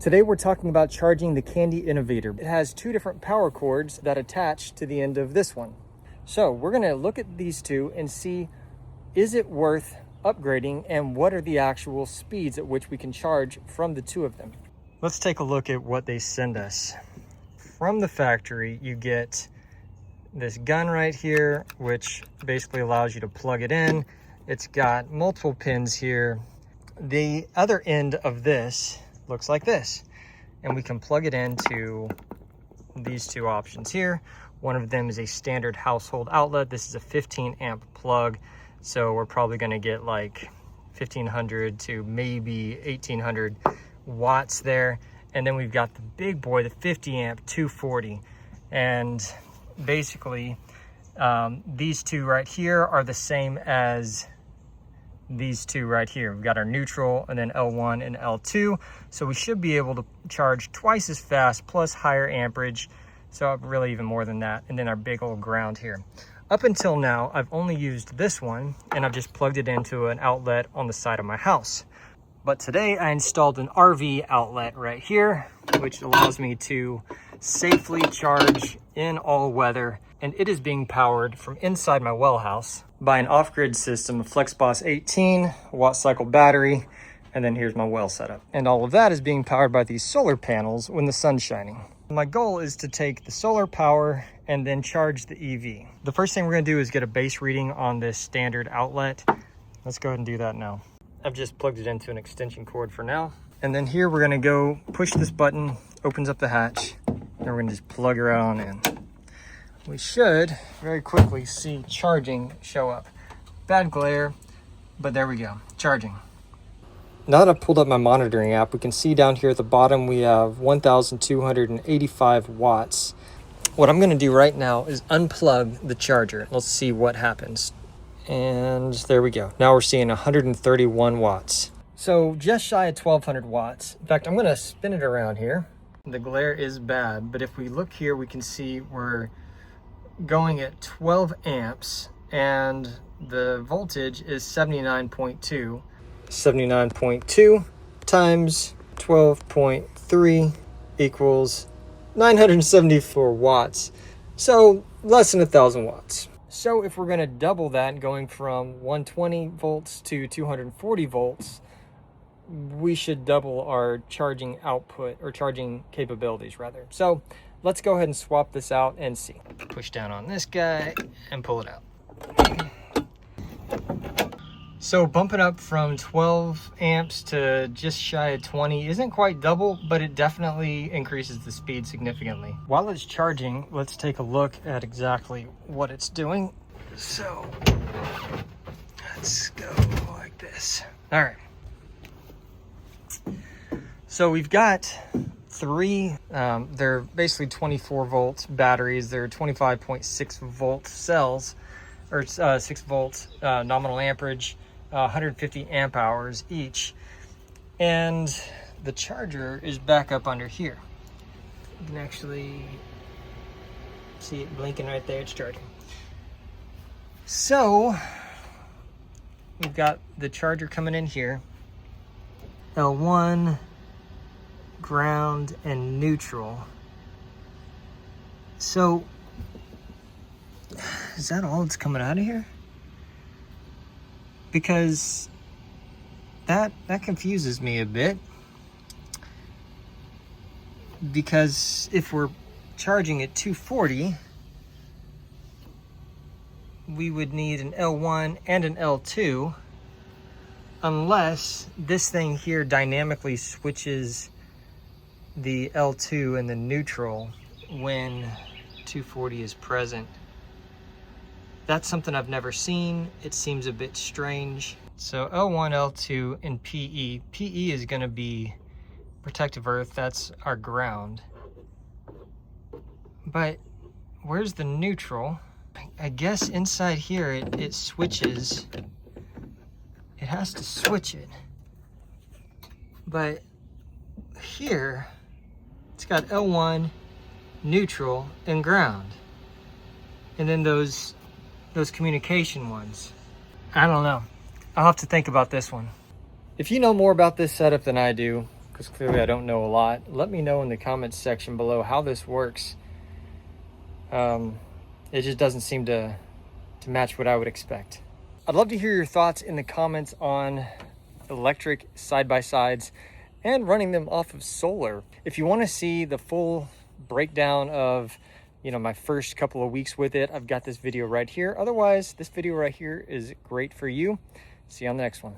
Today we're talking about charging the Kandi Innovator. It has two different power cords that attach to the end of this one. So we're gonna look at these two and see, is it worth upgrading and what are the actual speeds at which we can charge from the two of them. Let's take a look at what they send us. From the factory, you get this gun right here, which basically allows you to plug it in. It's got multiple pins here. The other end of this looks like this, and we can plug it into these two options here. One of them is a standard household outlet. This is a 15 amp plug, so we're probably going to get like 1500 to maybe 1800 watts there. And then we've got the big boy, the 50 amp 240, and basically these two right here are the same as these two right here. We've got our neutral and then L1 and L2, so we should be able to charge twice as fast plus higher amperage, so really even more than that. And then our big old ground here. Up until now, I've only used this one and I've just plugged it into an outlet on the side of my house. But today I installed an RV outlet right here, which allows me to safely charge in all weather. And it is being powered from inside my well house by an off-grid system of FlexBoss 18 watt cycle battery. And then here's my well setup. And all of that is being powered by these solar panels when the sun's shining. My goal is to take the solar power and then charge the EV. The first thing we're gonna do is get a base reading on this standard outlet. Let's go ahead and do that now. I've just plugged it into an extension cord for now. And then here we're gonna go push this button, opens up the hatch, and we're gonna just plug her on in. We should very quickly see charging show up. Bad glare, but there we go, charging. Now that I've pulled up my monitoring app, we can see down here at the bottom we have 1,285 watts. What I'm gonna do right now is unplug the charger. Let's see what happens. And there we go. Now we're seeing 131 watts. So just shy of 1,200 watts. In fact, I'm gonna spin it around here. The glare is bad, but if we look here, we can see we're going at 12 amps and the voltage is 79.2. 79.2 times 12.3 equals 974 watts. So less than 1,000 watts. So if we're gonna double that, going from 120 volts to 240 volts, we should double our charging output, or charging capabilities rather. So let's go ahead and swap this out and see. Push down on this guy and pull it out. So bumping up from 12 amps to just shy of 20 isn't quite double, but it definitely increases the speed significantly. While it's charging, let's take a look at exactly what it's doing. So let's go like this. All right. So we've got three, they're basically 24 volt batteries. They're 25.6 volt cells, or 6 volts nominal amperage, 150 amp hours each. And the charger is back up under here. You can actually see it blinking right there, it's charging. So we've got the charger coming in here, L1, ground, and neutral. So is that all that's coming out of here? Because that confuses me a bit. Because if we're charging at 240, we would need an L1 and an L2, unless this thing here dynamically switches the L2 and the neutral when 240 is present. That's something I've never seen. It seems a bit strange. So L1, L2, and PE. PE is gonna be protective earth, that's our ground. But where's the neutral? I guess inside here it switches. It has to switch it. But here, it's got L1, neutral, and ground. And then those communication ones. I don't know. I'll have to think about this one. If you know more about this setup than I do, because clearly I don't know a lot. Let me know in the comments section below how this works. It just doesn't seem to match what I would expect. I'd love to hear your thoughts in the comments on electric side-by-sides and running them off of solar. If you want to see the full breakdown of, my first couple of weeks with it, I've got this video right here. Otherwise, this video right here is great for you. See you on the next one.